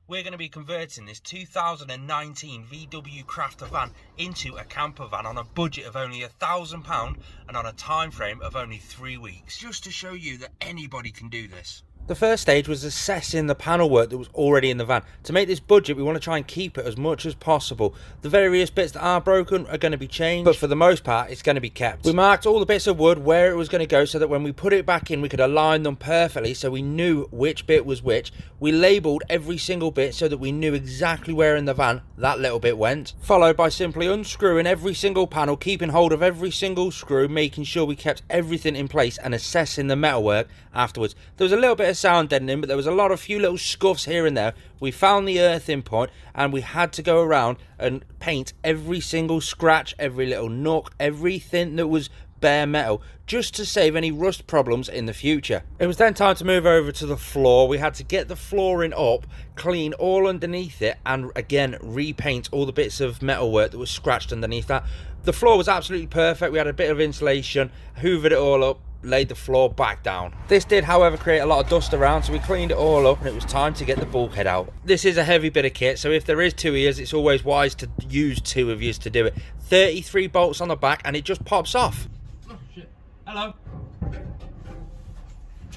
We're going to be converting this 2019 VW Crafter van into a camper van on a budget of only £1,000 and on a time frame of only 3 weeks, just to show you that anybody can do this. The first stage was assessing the panel work that was already in the van. To make this budget, we want to try and keep it as much as possible. The various bits that are broken are going to be changed, but for the most part, it's going to be kept. We marked all the bits of wood where it was going to go so that when we put it back in, we could align them perfectly so we knew which bit was which. We labelled every single bit so that we knew exactly where in the van that little bit went. Followed by simply unscrewing every single panel, keeping hold of every single screw, making sure we kept everything in place and assessing the metalwork afterwards. There was a little bit of sound deadening, but there was a few little scuffs here and there. We found the earthing point and we had to go around and paint every single scratch, every little nook, everything that was bare metal, just to save any rust problems in the future. It was then time to move over to the floor. We had to get the flooring up, clean all underneath it, and again repaint all the bits of metalwork that was scratched underneath that. The floor was absolutely perfect. We had a bit of insulation, hoovered it all up, laid the floor back down. This did, however, create a lot of dust around, so we cleaned it all up and it was time to get the bulkhead out. This is a heavy bit of kit, so if there is two ears, it's always wise to use two of yours to do it. 33 bolts on the back and it just pops off. Oh shit. Hello.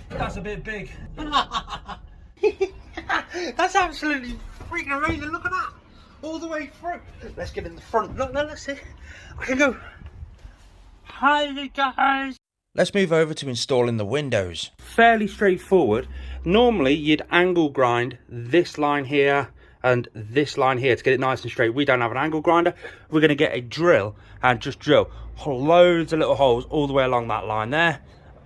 That's a bit big. That's absolutely freaking amazing. Look at that. All the way through. Let's get in the front. Look, let's see. I can go. Hi guys. Let's move over to installing the windows. Fairly straightforward. Normally you'd angle grind this line here and this line here to get it nice and straight. We don't have an angle grinder. We're going to get a drill and just drill loads of little holes all the way along that line there,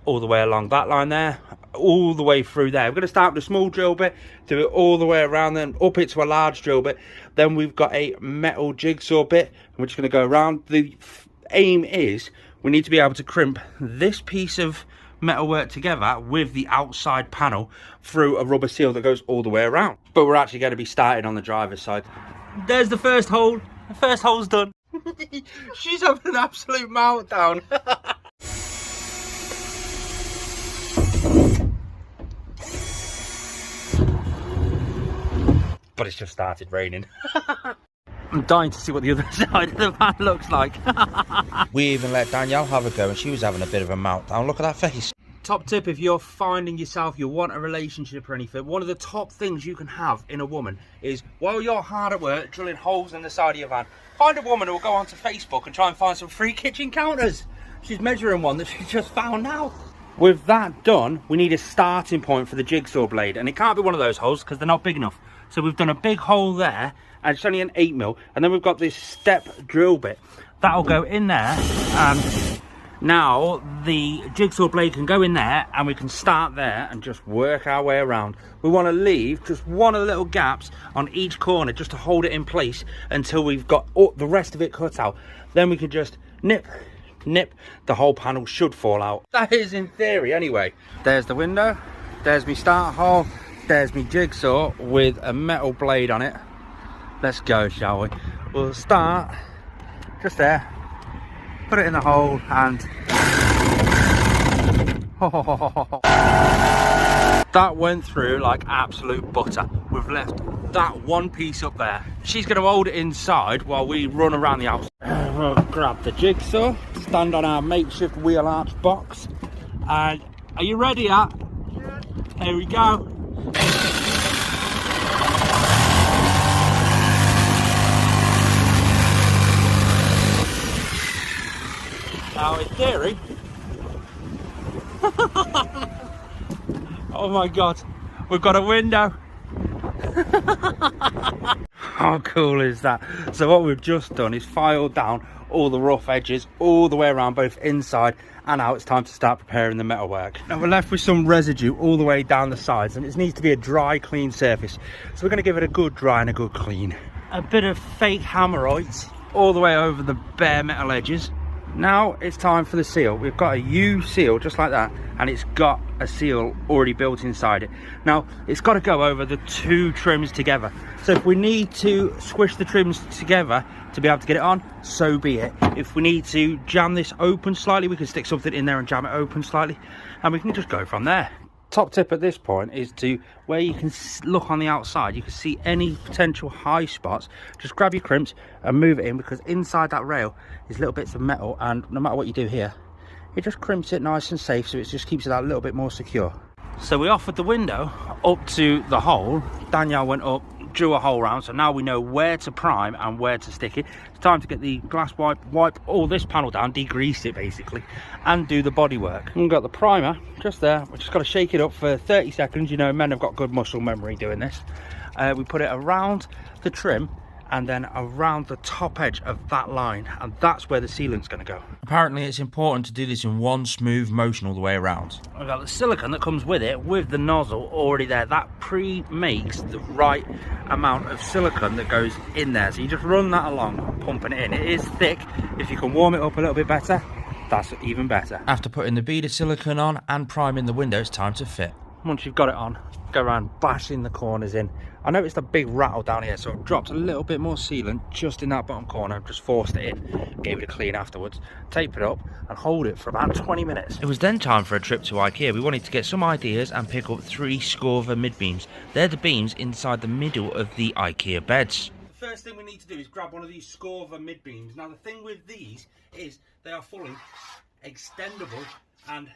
all the way along that line there, all the way through there. We're going to start with a small drill bit, do it all the way around, then up it to a large drill bit. Then we've got a metal jigsaw bit and we're just going to go around. The aim is we need to be able to crimp this piece of metalwork together with the outside panel through a rubber seal that goes all the way around. But we're actually going to be starting on the driver's side. There's the first hole. The first hole's done. She's having an absolute meltdown. But it's just started raining. I'm dying to see what the other side of the van looks like. We even let Danielle have a go and she was having a bit of a meltdown. Look at that face. Top tip, if you're finding yourself, you want a relationship or anything, one of the top things you can have in a woman is, while you're hard at work drilling holes in the side of your van, find a woman who will go onto Facebook and try and find some free kitchen counters. She's measuring one that she just found now. With that done, we need a starting point for the jigsaw blade, and it can't be one of those holes because they're not big enough. So we've done a big hole there, and it's only an 8mm, and then we've got this step drill bit that'll go in there, and now the jigsaw blade can go in there and we can start there and just work our way around. We want to leave just one of the little gaps on each corner just to hold it in place until we've got the rest of it cut out. Then we can just nip, the whole panel should fall out. That is in theory anyway. There's the window, there's me start hole, there's me jigsaw with a metal blade on it. Let's go, shall we? We'll start just there, put it in the hole, and that went through like absolute butter. We've left that one piece up there. She's going to hold it inside while we run around the outside. We'll grab the jigsaw, stand on our makeshift wheel arch box, and are you ready, At? Yeah. Here we go. Now in theory, oh my god, we've got a window. How cool is that? So what we've just done is filed down all the rough edges all the way around, both inside and out. It's time to start preparing the metalwork. Now we're left with some residue all the way down the sides, and it needs to be a dry, clean surface. So we're going to give it a good dry and a good clean. A bit of fake hammerite all the way over the bare metal edges. Now it's time for the seal. We've got a U seal just like that, and it's got a seal already built inside it. Now it's got to go over the two trims together. So if we need to squish the trims together to be able to get it on, so be it. If we need to jam this open slightly, we can stick something in there and jam it open slightly, and we can just go from there. Top tip at this point is to, where you can look on the outside, you can see any potential high spots, just grab your crimps and move it in, because inside that rail is little bits of metal, and no matter what you do here, it just crimps it nice and safe, so it just keeps it that little bit more secure. So we offered the window up to the hole. Danielle went up, drew a hole round, so now we know where to prime and where to stick it. It's time to get the glass wipe all this panel down, degrease it basically, and do the body work. And we've got the primer just there. We've just got to shake it up for 30 seconds. You know, men have got good muscle memory doing this. We put it around the trim and then around the top edge of that line, and that's where the sealant's going to go. Apparently it's important to do this in one smooth motion all the way around. I've got the silicone that comes with it, with the nozzle already there. That pre-makes the right amount of silicone that goes in there, so you just run that along, pumping it in. It is thick. If you can warm it up a little bit better, that's even better. After putting the bead of silicone on and priming the window, it's time to fit. Once you've got it on, go around bashing the corners in. I noticed a big rattle down here, so I've dropped a little bit more sealant just in that bottom corner, just forced it in, gave it a clean afterwards, tape it up and hold it for about 20 minutes. It was then time for a trip to IKEA. We wanted to get some ideas and pick up 3 Scorva mid-beams. They're the beams inside the middle of the IKEA beds. The first thing we need to do is grab one of these Scorva mid-beams. Now the thing with these is they are fully extendable, and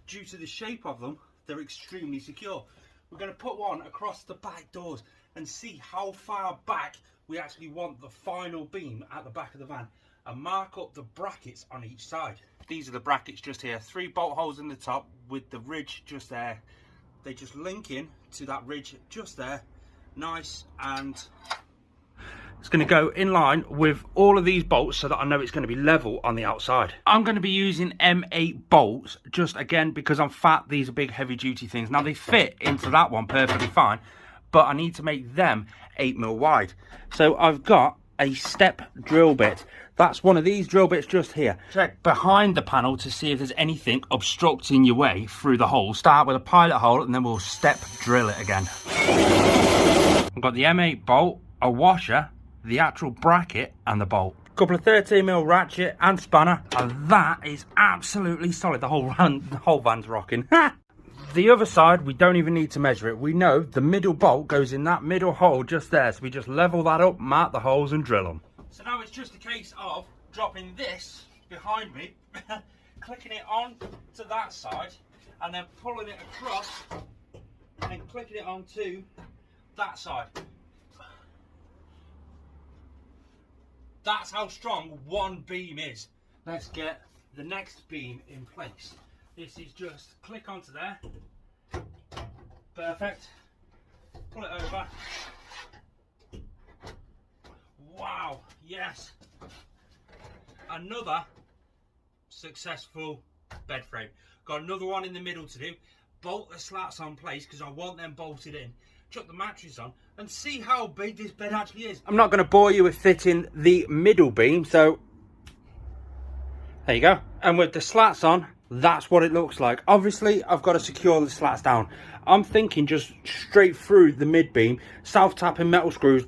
due to the shape of them, they're extremely secure. We're going to put one across the back doors and see how far back we actually want the final beam at the back of the van, and mark up the brackets on each side. These are the brackets just here, 3 bolt holes in the top with the ridge just there. They just link in to that ridge just there, nice, and it's going to go in line with all of these bolts so that I know it's going to be level on the outside. I'm going to be using M8 bolts, just again because I'm fat. These are big heavy duty things. Now they fit into that one perfectly fine, but I need to make them 8mm wide. So I've got a step drill bit. That's one of these drill bits just here. Check behind the panel to see if there's anything obstructing your way through the hole. Start with a pilot hole and then we'll step drill it again. I've got the M8 bolt, a washer, the actual bracket and the bolt. A couple of 13mm ratchet and spanner, and that is absolutely solid. The whole van's rocking. The other side, we don't even need to measure it. We know the middle bolt goes in that middle hole just there, so we just level that up, mark the holes and drill them. So now it's just a case of dropping this behind me, clicking it on to that side, and then pulling it across and clicking it onto that side. That's how strong one beam is. Let's get the next beam in place. This is just click onto there. Perfect. Pull it over. Wow, yes. Another successful bed frame. Got another one in the middle to do. Bolt the slats on place because I want them bolted in. Chuck the mattress on and see how big this bed actually is. I'm not going to bore you with fitting the middle beam, so there you go. And with the slats on, that's what it looks like. Obviously, I've got to secure the slats down. I'm thinking just straight through the mid beam, self-tapping metal screws,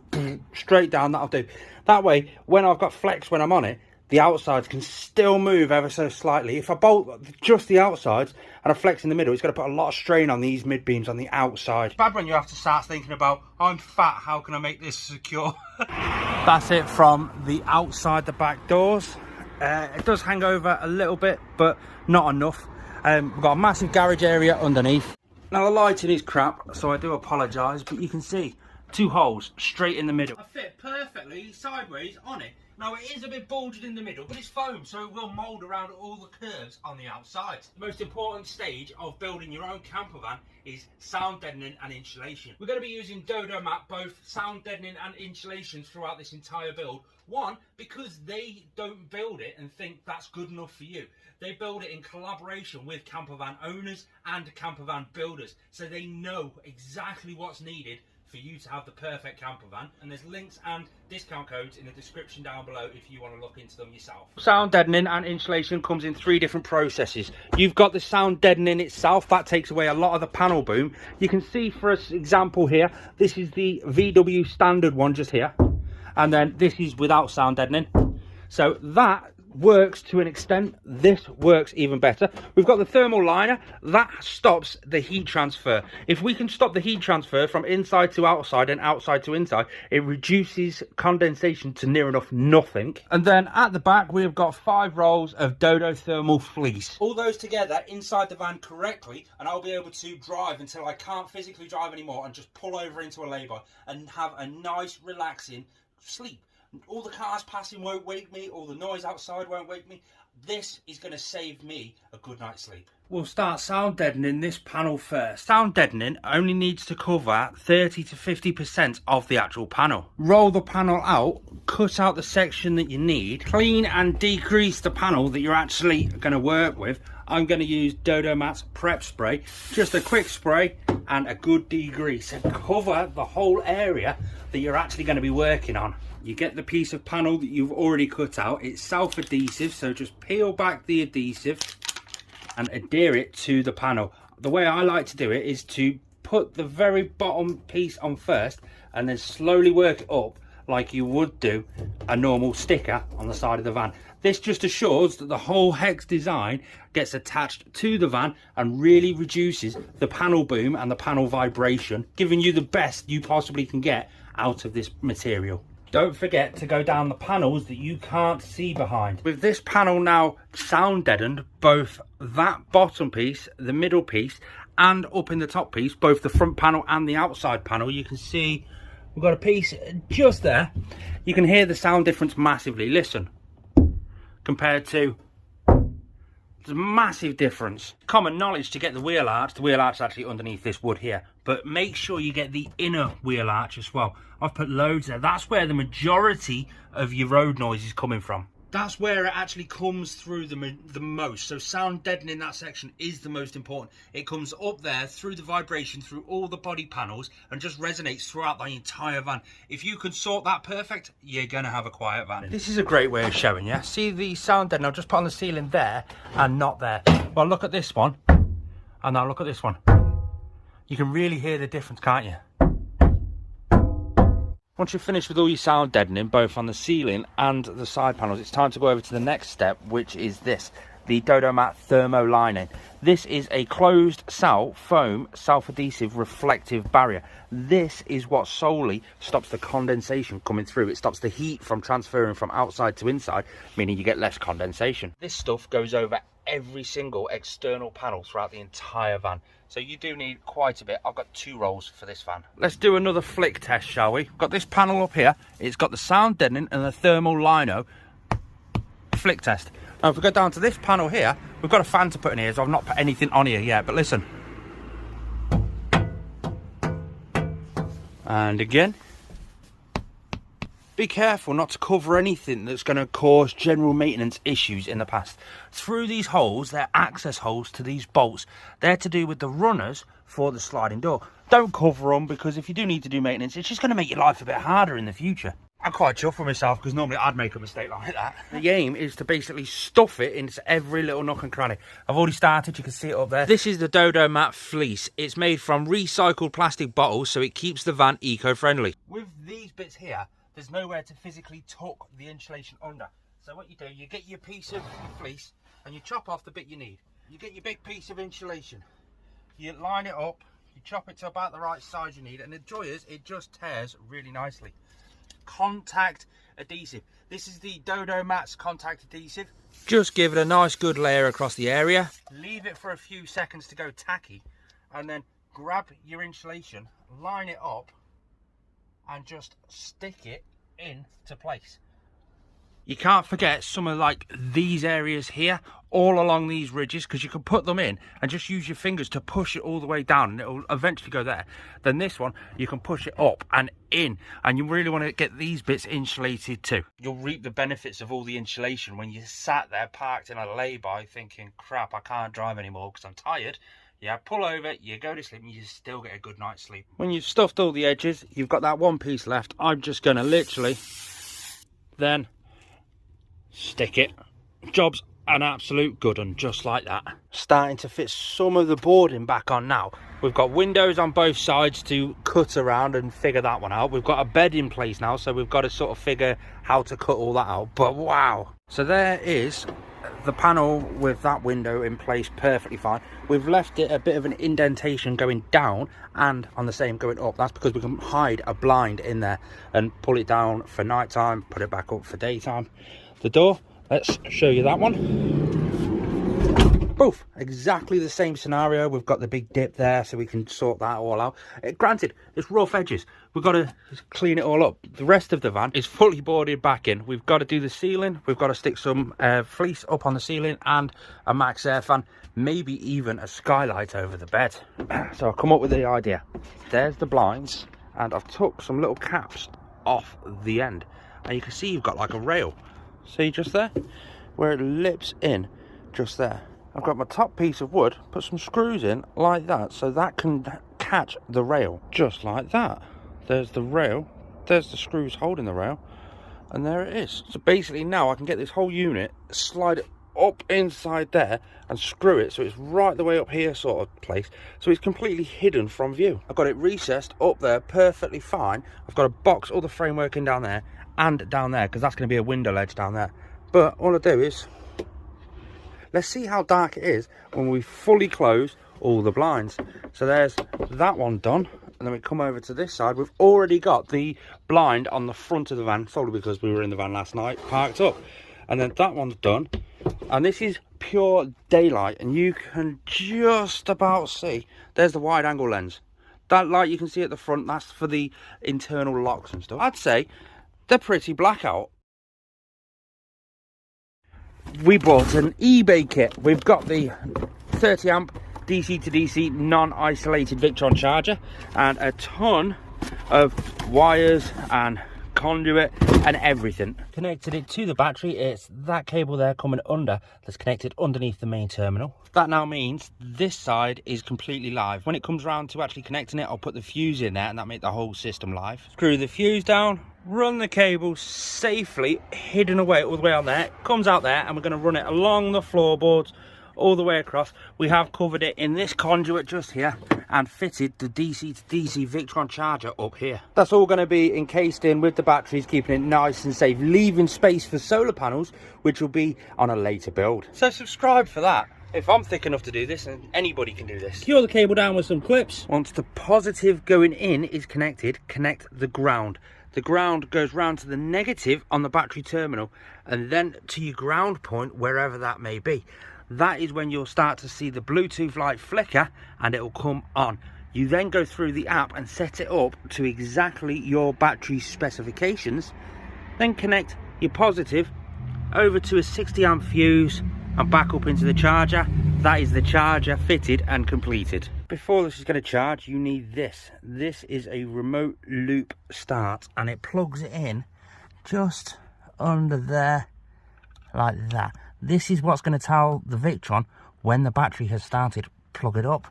straight down, that'll do. That way, when I've got flex when I'm on it, the outsides can still move ever so slightly. If I bolt just the outsides and I flex in the middle, it's going to put a lot of strain on these mid beams on the outside. Bad when you have to start thinking about, I'm fat, how can I make this secure? That's it from the outside the back doors. It does hang over a little bit, but not enough. We've got a massive garage area underneath. Now the lighting is crap, so I do apologise, but you can see 2 holes straight in the middle. I fit perfectly sideways on it. Now it is a bit bulged in the middle, but it's foam, so it will mould around all the curves on the outside. The most important stage of building your own camper van is sound deadening and insulation. We're going to be using Dodo Mat, both sound deadening and insulation throughout this entire build. One, because they don't build it and think that's good enough for you. They build it in collaboration with campervan owners and campervan builders, so they know exactly what's needed for you to have the perfect campervan. And there's links and discount codes in the description down below if you want to look into them yourself. Sound deadening and insulation comes in 3 different processes. You've got the sound deadening itself, that takes away a lot of the panel boom. You can see, for example here, this is the VW standard one just here, and then this is without sound deadening. So that works to an extent. This works even better. We've got the thermal liner that stops the heat transfer. If we can stop the heat transfer from inside to outside and outside to inside, it reduces condensation to near enough nothing. And then at the back we've got 5 rolls of Dodo thermal fleece. All those together inside the van correctly, and I'll be able to drive until I can't physically drive anymore and just pull over into a lay-by and have a nice relaxing sleep. All the cars passing won't wake me, all the noise outside won't wake me. This is going to save me a good night's sleep. We'll start sound deadening this panel first. Sound deadening only needs to cover 30 to 50% of the actual panel. Roll the panel out, cut out the section that you need, clean and decrease the panel that you're actually going to work with. I'm going to use Dodo Max Prep Spray. Just a quick spray and a good degrease. And cover the whole area that you're actually going to be working on. You get the piece of panel that you've already cut out. It's self-adhesive, so just peel back the adhesive and adhere it to the panel. The way I like to do it is to put the very bottom piece on first and then slowly work it up like you would do a normal sticker on the side of the van. This just assures that the whole hex design gets attached to the van and really reduces the panel boom and the panel vibration, giving you the best you possibly can get out of this material. Don't forget to go down the panels that you can't see behind. With this panel now sound deadened, both that bottom piece, the middle piece, and up in the top piece, both the front panel and the outside panel, you can see we've got a piece just there. You can hear the sound difference massively. Listen, compared to, there's a massive difference. Common knowledge to get the wheel arch is actually underneath this wood here, but make sure you get the inner wheel arch as well. I've put loads there. That's where the majority of your road noise is coming from. That's where it actually comes through the most. So sound deadening that section is the most important. It comes up there through the vibration, through all the body panels, and just resonates throughout the entire van. If you can sort that perfect, you're going to have a quiet van. This is a great way of showing you. See the sound deadening? I'll just put on the ceiling there and not there. Well, look at this one, and now look at this one. You can really hear the difference, can't you? Once you're finished with all your sound deadening, both on the ceiling and the side panels, it's time to go over to the next step, which is this, the Dodo Matte Thermo Lining. This is a closed cell foam self-adhesive reflective barrier. This is what solely stops the condensation coming through. It stops the heat from transferring from outside to inside, meaning you get less condensation. This stuff goes over every single external panel throughout the entire van. So you do need quite a bit. I've got 2 rolls for this van. Let's do another flick test, shall we? Got this panel up here. It's got the sound deadening and the thermal lino flick test. Now if we go down to this panel here, we've got a fan to put in here, so I've not put anything on here yet, but listen. And again. Be careful not to cover anything that's going to cause general maintenance issues in the past. Through these holes, they're access holes to these bolts. They're to do with the runners for the sliding door. Don't cover them, because if you do need to do maintenance, it's just going to make your life a bit harder in the future. I'm quite chuffed with myself, because normally I'd make a mistake like that. The aim is to basically stuff it into every little nook and cranny. I've already started, you can see it up there. This is the Dodo Matte Fleece. It's made from recycled plastic bottles, so it keeps the van eco-friendly. With these bits here, there's nowhere to physically tuck the insulation under. So what you do, you get your piece of fleece and you chop off the bit you need. You get your big piece of insulation, you line it up, you chop it to about the right size you need, and the joy is it just tears really nicely. Contact adhesive. This is the Dodo Matte contact adhesive. Just give it a nice good layer across the area. Leave it for a few seconds to go tacky, and then grab your insulation, line it up, and just stick it into place. You can't forget some of like these areas here, all along these ridges, because you can put them in and just use your fingers to push it all the way down, and it'll eventually go there. Then this one, you can push it up and in, and you really want to get these bits insulated too. You'll reap the benefits of all the insulation when you sat there parked in a lay-by thinking, crap, I can't drive anymore because I'm tired. Yeah, pull over, you go to sleep, and you still get a good night's sleep. When you've stuffed all the edges, you've got that one piece left. I'm just going to literally then stick it. Job's an absolute good one, just like that. Starting to fit some of the boarding back on now. We've got windows on both sides to cut around and figure that one out. We've got a bed in place now, so we've got to sort of figure how to cut all that out. But wow. So there is the panel with that window in place perfectly fine. We've left it a bit of an indentation going down and on the same going up. That's because we can hide a blind in there and pull it down for night time, put it back up for daytime. The door, let's show you that one. Both exactly the same scenario. We've got the big dip there, so we can sort that all out. Granted, it's rough edges. We've got to clean it all up. The rest of the van is fully boarded back in. We've got to do the ceiling. We've got to stick some fleece up on the ceiling and a maxx air fan, maybe even a skylight over the bed. So I've come up with the idea. There's the blinds, and I've took some little caps off the end, and you can see you've got like a rail. See just there where it lips in, just there. I've got my top piece of wood, put some screws in like that, so that can catch the rail, just like that. There's the rail, there's the screws holding the rail, and there it is. So basically now I can get this whole unit, slide it up inside there and screw it so it's right the way up here sort of place, so it's completely hidden from view. I've got it recessed up there perfectly fine. I've got to box all the framework in down there and down there, because that's going to be a window ledge down there. But all I do is, let's see how dark it is when we fully close all the blinds. So there's that one done, and then we come over to this side. We've already got the blind on the front of the van, probably because we were in the van last night, parked up. And then that one's done, and this is pure daylight, and you can just about see, there's the wide angle lens. That light you can see at the front, that's for the internal locks and stuff. I'd say they're pretty blackout. We bought an eBay kit. We've got the 30 amp DC to DC non-isolated Victron charger and a ton of wires and conduit and everything. Connected it to the battery. It's that cable there coming under that's connected underneath the main terminal. That now means this side is completely live. When it comes around to actually connecting it, I'll put the fuse in there and that make the whole system live. Screw the fuse down, run the cable safely hidden away all the way on there. It comes out there, and we're going to run it along the floorboards all the way across. We have covered it in this conduit just here and fitted the DC to DC Victron charger up here. That's all going to be encased in with the batteries, keeping it nice and safe, leaving space for solar panels, which will be on a later build. So subscribe for that. If I'm thick enough to do this, and anybody can do this. Secure the cable down with some clips. Once the positive going in is connected, connect the ground. The ground goes round to the negative on the battery terminal, and then to your ground point, wherever that may be. That is when you'll start to see the Bluetooth light flicker, and it will come on. You then go through the app and set it up to exactly your battery specifications. Then connect your positive over to a 60 amp fuse and back up into the charger. That is the charger fitted and completed. Before this is going to charge, you need this. This is a remote loop start, and it plugs it in just under there like that. This is what's going to tell the Victron when the battery has started. Plug it up.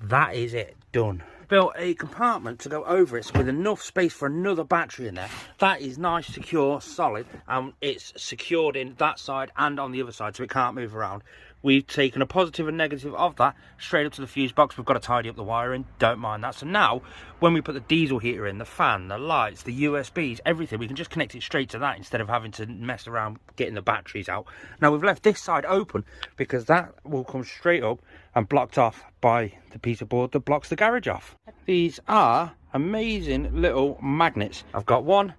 That is it, done. Built a compartment to go over it, so with enough space for another battery in there. That is nice, secure, solid, and it's secured in that side and on the other side, so it can't move around. We've taken a positive and negative of that straight up to the fuse box. We've got to tidy up the wiring, don't mind that. So now, when we put the diesel heater in, the fan, the lights, the USBs, everything, we can just connect it straight to that instead of having to mess around getting the batteries out. Now, we've left this side open because that will come straight up and blocked off by the piece of board that blocks the garage off. These are amazing little magnets. I've got one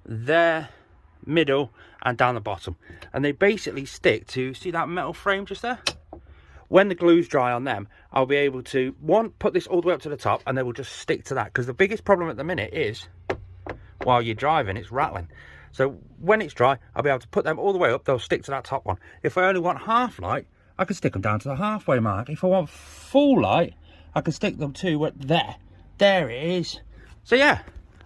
there, middle and down the bottom, and they basically stick to, see that metal frame just there? When the glue's dry on them, I'll be able to, one, put this all the way up to the top, and they will just stick to that, because the biggest problem at the minute is while you're driving, it's rattling. So when it's dry, I'll be able to put them all the way up, they'll stick to that top one. If I only want half light, I can stick them down to the halfway mark. If I want full light, I can stick them to there. There it is. So yeah,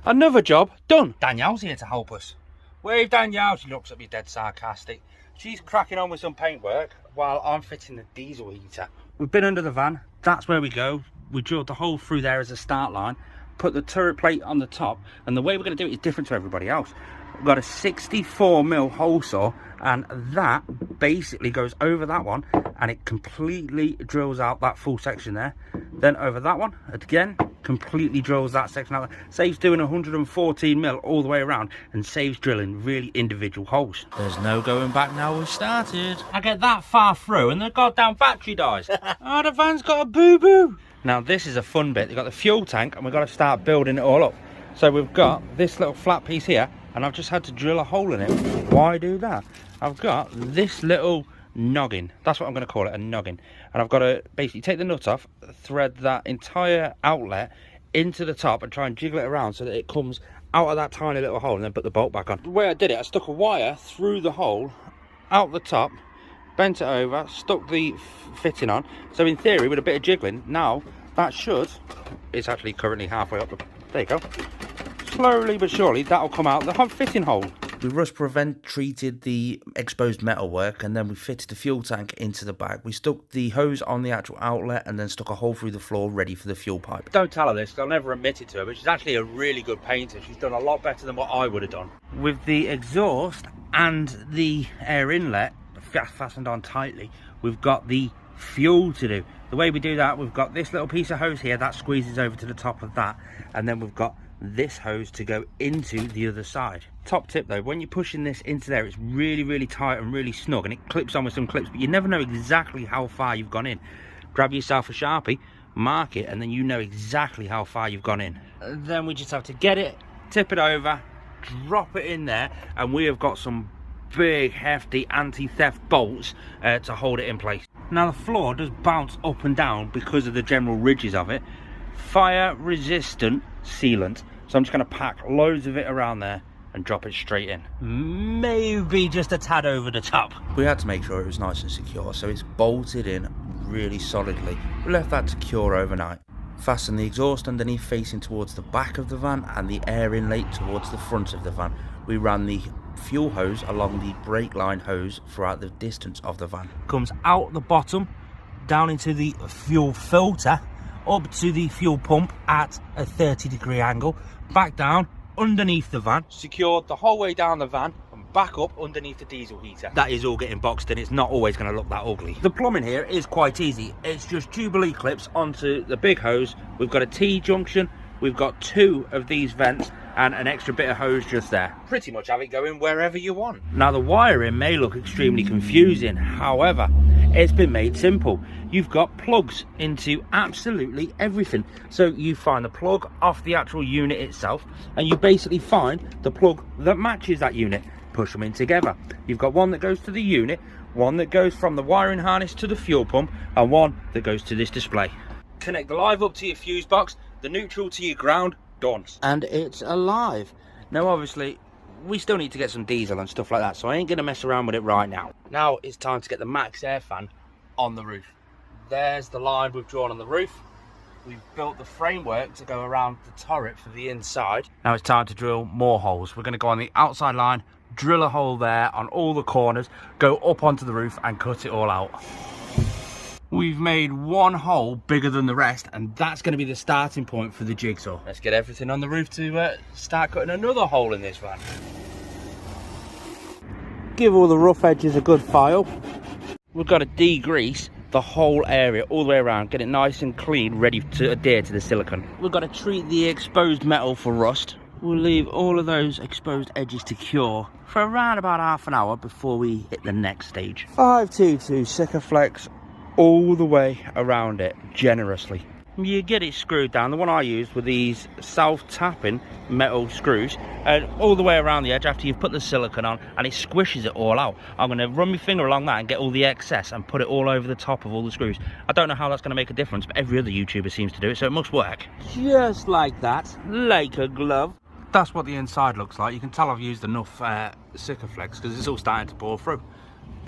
another job done. Danielle's here to help us. Wave Danielle, she looks at me dead sarcastic. She's cracking on with some paintwork while I'm fitting the diesel heater. We've been under the van, that's where we go. We drilled the hole through there as a start line, put the turret plate on the top, and the way we're going to do it is different to everybody else. we've got a 64mm hole saw, and that basically goes over that one and it completely drills out that full section there. Then over that one again, completely drills that section out. Saves doing 114mm all the way around and saves drilling really individual holes. There's no going back now, we've started. I get that far through and the goddamn battery dies. Oh, the van's got a boo-boo. Now this is a fun bit. They've got the fuel tank and we've got to start building it all up. So we've got this little flat piece here, and I've just had to drill a hole in it. Why do that? I've got this little noggin. That's what I'm going to call it, a noggin. And I've got to basically take the nut off, thread that entire outlet into the top and try and jiggle it around so that it comes out of that tiny little hole, and then put the bolt back on. The way I did it, I stuck a wire through the hole, out the top, bent it over, stuck the fitting on. So in theory, with a bit of jiggling, now that should, it's actually currently halfway up the, there you go. Slowly but surely, that'll come out the fitting hole. We rust prevent treated the exposed metal work, and then we fitted the fuel tank into the back. We stuck the hose on the actual outlet and then stuck a hole through the floor ready for the fuel pipe. Don't tell her this, because I'll never admit it to her, but she's actually a really good painter. She's done a lot better than what I would have done. With the exhaust and the air inlet fastened on tightly, we've got the fuel to do. The way we do that, we've got this little piece of hose here that squeezes over to the top of that, and then we've got this hose to go into the other side. Top tip though, when you're pushing this into there, it's really tight and really snug, and it clips on with some clips, but you never know exactly how far you've gone in. Grab yourself a Sharpie, mark it, and then you know exactly how far you've gone in. And then we just have to get it, tip it over, drop it in there, and we have got some big hefty anti-theft bolts to hold it in place. Now the floor does bounce up and down because of the general ridges of it. Fire resistant sealant, so I'm just going to pack loads of it around there and drop it straight in. Maybe just a tad over the top. We had to make sure it was nice and secure, so it's bolted in really solidly. We left that to cure overnight. Fasten the exhaust underneath facing towards the back of the van and the air inlet towards the front of the van. We ran the fuel hose along the brake line hose throughout the distance of the van. Comes out the bottom, down into the fuel filter, up to the fuel pump at a 30-degree angle, back down underneath the van, secured the whole way down the van and back up underneath the diesel heater. That is all getting boxed in. It's not always going to look that ugly. The plumbing here is quite easy. It's just Jubilee clips onto the big hose. We've got a T-junction, we've got 2 of these vents and an extra bit of hose just there. Pretty much have it going wherever you want. Now the wiring may look extremely confusing, however, it's been made simple. You've got plugs into absolutely everything. So you find the plug off the actual unit itself, and you basically find the plug that matches that unit. Push them in together. You've got one that goes to the unit, one that goes from the wiring harness to the fuel pump, and one that goes to this display. Connect the live up to your fuse box, the neutral to your ground, done. And it's alive. Now obviously, we still need to get some diesel and stuff like that, so I ain't going to mess around with it right now. Now it's time to get the Maxx air fan on the roof. There's the line we've drawn on the roof. We've built the framework to go around the turret for the inside. Now it's time to drill more holes. We're going to go on the outside line, drill a hole there on all the corners, go up onto the roof and cut it all out. We've made one hole bigger than the rest, and that's going to be the starting point for the jigsaw. Let's get everything on the roof to start cutting another hole in this van. Give all the rough edges a good file. We've got to degrease the whole area all the way around, get it nice and clean, ready to adhere to the silicone. We've got to treat the exposed metal for rust. We'll leave all of those exposed edges to cure for around about half an hour before we hit the next stage. 522 Sikaflex all the way around it generously. You get it screwed down. The one I used were these self-tapping metal screws, and all the way around the edge after you've put the silicone on, and it squishes it all out. I'm going to run my finger along that and get all the excess and put it all over the top of all the screws. I don't know how that's going to make a difference, but every other YouTuber seems to do it, so it must work. Just like that, like a glove. That's what the inside looks like. You can tell I've used enough Sikaflex because it's all starting to bore through.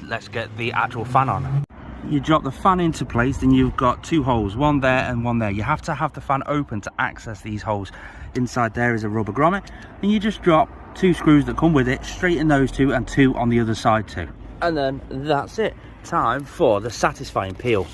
Let's get the actual fan on. You drop the fan into place, then you've got 2 holes, one there and one there. You have to have the fan open to access these holes. Inside there is a rubber grommet, and you just drop 2 screws that come with it, straighten those 2 and 2 on the other side too. And then that's it. Time for the satisfying peel.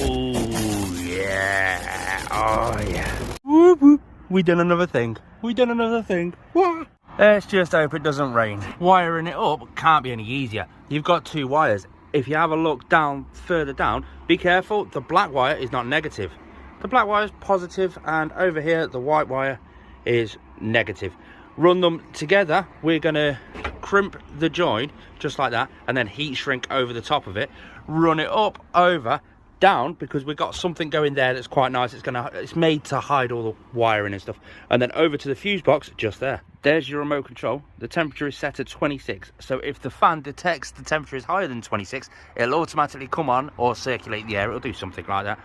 Oh yeah, oh yeah. Whoop, whoop. We done another thing. We done another thing. What? Let's just hope it doesn't rain. Wiring it up can't be any easier. You've got two wires. If you have a look down, further down, be careful, the black wire is not negative. The black wire is positive, and over here the white wire is negative. Run them together. We're gonna crimp the join just like that, and then heat shrink over the top of it. Run it up, over, down, because we've got something going there that's quite nice. It's made to hide all the wiring and stuff. And then over to the fuse box just there. There's your remote control. The temperature is set at 26, so if the fan detects the temperature is higher than 26, it'll automatically come on or circulate the air. It'll do something like that.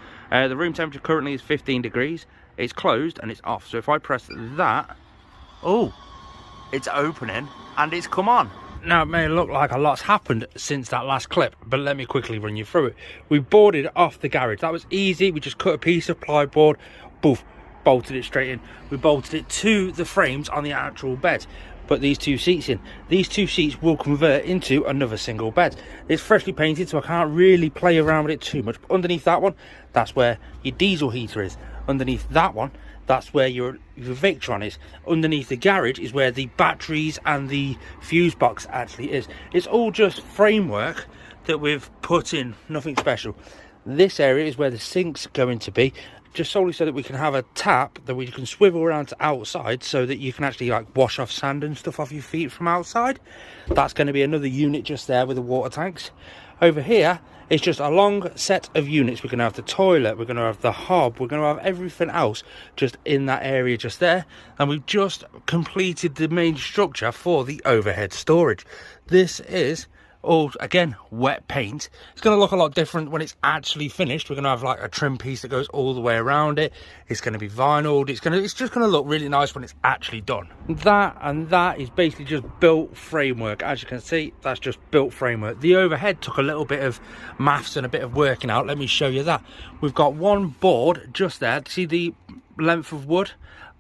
The room temperature currently is 15 degrees. It's closed and it's off, so if I press that, oh, it's opening and it's come on. Now, it may look like a lot's happened since that last clip, but let me quickly run you through it. We boarded off the garage. That was easy. We just cut a piece of plyboard, boof, bolted it straight in. We bolted it to the frames on the actual bed. Put these two seats in. These two seats will convert into another single bed. It's freshly painted, so I can't really play around with it too much. But underneath that one, that's where your diesel heater is. Underneath that one, that's where your Victron is. Underneath the garage is where the batteries and the fuse box actually is. It's all just framework that we've put in, nothing special. This area is where the sink's going to be, just solely so that we can have a tap that we can swivel around to outside, so that you can actually like wash off sand and stuff off your feet from outside. That's going to be another unit just there with the water tanks. Over here, it's just a long set of units. We're going to have the toilet, we're going to have the hob, we're going to have everything else just in that area just there. And we've just completed the main structure for the overhead storage. This is all, again, wet paint. It's going to look a lot different when it's actually finished. We're going to have like a trim piece that goes all the way around it. It's going to be vinyled. It's just going to look really nice when it's actually done. That is basically just built framework. As you can see, that's just built framework. The overhead took a little bit of maths and a bit of working out. Let me show you that. We've got one board just there. See the length of wood?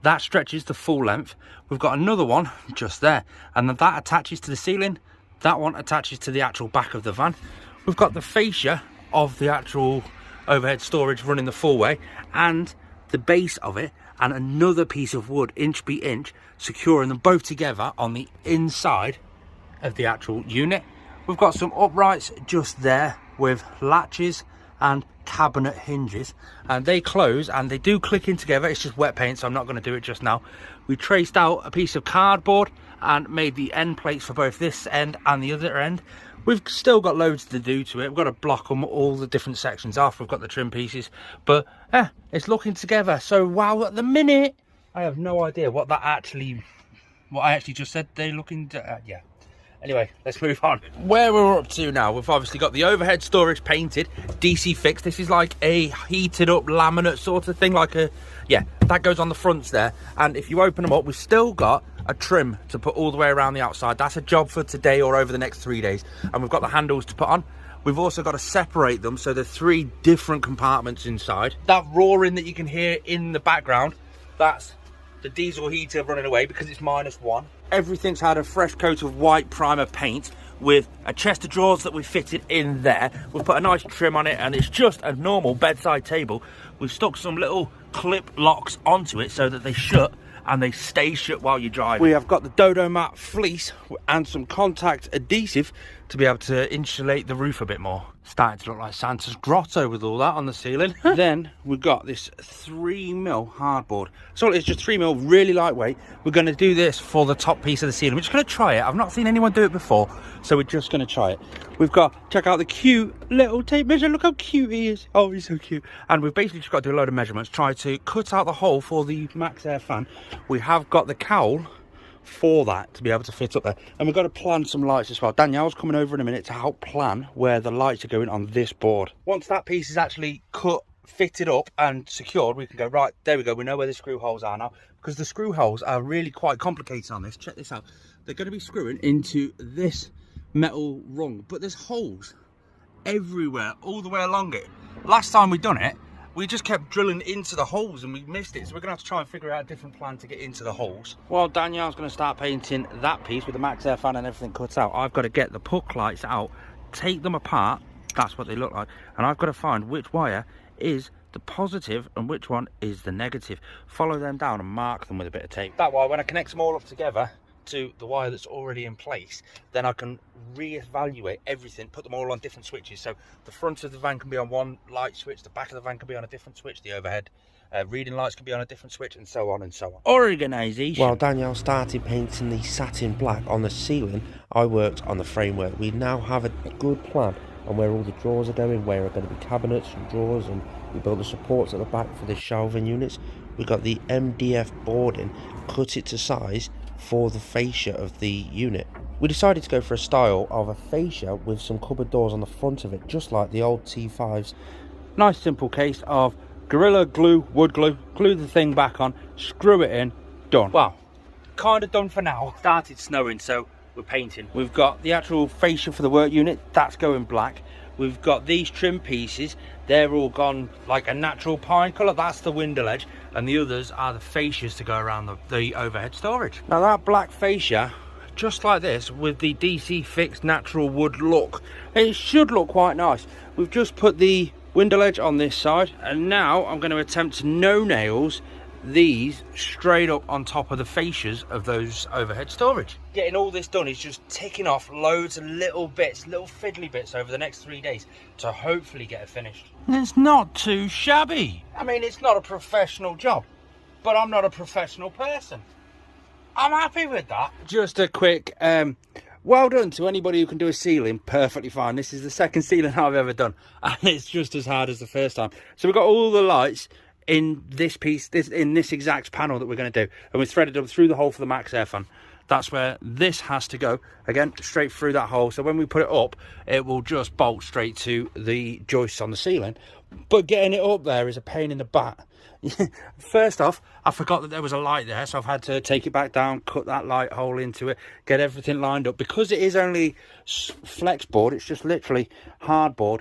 That stretches the full length. We've got another one just there, and that attaches to the ceiling. That one attaches to the actual back of the van. We've got the fascia of the actual overhead storage running the full way, and the base of it, and another piece of wood inch by inch, securing them both together on the inside of the actual unit. We've got some uprights just there with latches and cabinet hinges, and they close and they do click in together. It's just wet paint, so I'm not going to do it just now. We traced out a piece of cardboard and made the end plates for both this end and the other end. We've still got loads to do to it. We've got to block them all the different sections off. We've got the trim pieces, but it's looking together. So wow, at the minute I have no idea what I actually just said. They're looking yeah. Anyway, let's move on. Where we're up to now, we've obviously got the overhead storage painted, DC fixed. This is like a heated up laminate sort of thing, like a, yeah, that goes on the fronts there. And if you open them up, we've still got a trim to put all the way around the outside. That's a job for today or over the next 3 days. And we've got the handles to put on. We've also got to separate them, so there's 3 different compartments inside. That roaring that you can hear in the background, that's the diesel heater running away because it's -1. Everything's had a fresh coat of white primer paint with a chest of drawers that we fitted in there. We've put a nice trim on it, and it's just a normal bedside table. We've stuck some little clip locks onto it so that they shut and they stay shut while you drive. We have got the Dodo Mat fleece and some contact adhesive to be able to insulate the roof a bit more. Starting to look like Santa's grotto with all that on the ceiling. Then we've got this 3mm hardboard. So it's just 3mm, really lightweight. We're going to do this for the top piece of the ceiling. We're just going to try it. I've not seen anyone do it before, so we're just going to try it. We've got, check out the cute little tape measure. Look how cute he is. Oh, he's so cute. And we've basically just got to do a load of measurements, try to cut out the hole for the Maxx Air fan. We have got the cowl for that to be able to fit up there, and we've got to plan some lights as well. Danielle's coming over in a minute to help plan where the lights are going on this board. Once that piece is actually cut, fitted up and secured, we can go, right, there we go, we know where the screw holes are now, because the screw holes are really quite complicated on this. Check this out. They're going to be screwing into this metal rung, but there's holes everywhere all the way along it. Last time we done it, we just kept drilling into the holes and we missed it, so we're going to have to try and figure out a different plan to get into the holes. Well, Danielle's going to start painting that piece with the Maxx Air fan and everything cut out. I've got to get the puck lights out, take them apart, that's what they look like, and I've got to find which wire is the positive and which one is the negative. Follow them down and mark them with a bit of tape. That way, when I connect them all up together, to the wire that's already in place, then I can reevaluate everything, put them all on different switches. So the front of the van can be on one light switch, the back of the van can be on a different switch, the overhead reading lights can be on a different switch, and so on and so on. Organisation. While Danielle started painting the satin black on the ceiling, I worked on the framework. We now have a good plan on where all the drawers are going, where are going to be cabinets and drawers, and we built the supports at the back for the shelving units. We got the MDF boarding, cut it to size for the fascia of the unit. We decided to go for a style of a fascia with some cupboard doors on the front of it, just like the old T5s. Nice simple case of Gorilla Glue, wood glue, glue the thing back on, screw it in, done. Well, kind of done for now. Started snowing, so we're painting. We've got the actual fascia for the work unit, that's going black. We've got these trim pieces, they're all gone like a natural pine colour, that's the window ledge, and the others are the fascias to go around the overhead storage. Now that black fascia, just like this, with the DC fixed natural wood look, it should look quite nice. We've just put the window ledge on this side, and now I'm going to attempt to no nails these straight up on top of the fascias of those overhead storage. Getting all this done is just ticking off loads of little bits, little fiddly bits over the next 3 days to hopefully get it finished. It's not too shabby. I mean, it's not a professional job, but I'm not a professional person. I'm happy with that. Just a quick well done to anybody who can do a ceiling perfectly fine. This is the second ceiling I've ever done, and it's just as hard as the first time. So we've got all the lights in this piece, in this exact panel that we're going to do, and we've threaded them through the hole for the Maxx air fan. That's where this has to go, again, straight through that hole. So when we put it up, it will just bolt straight to the joists on the ceiling. But getting it up there is a pain in the butt. First off, I forgot that there was a light there, so I've had to take it back down, cut that light hole into it, get everything lined up. Because it is only flex board, it's just literally hardboard,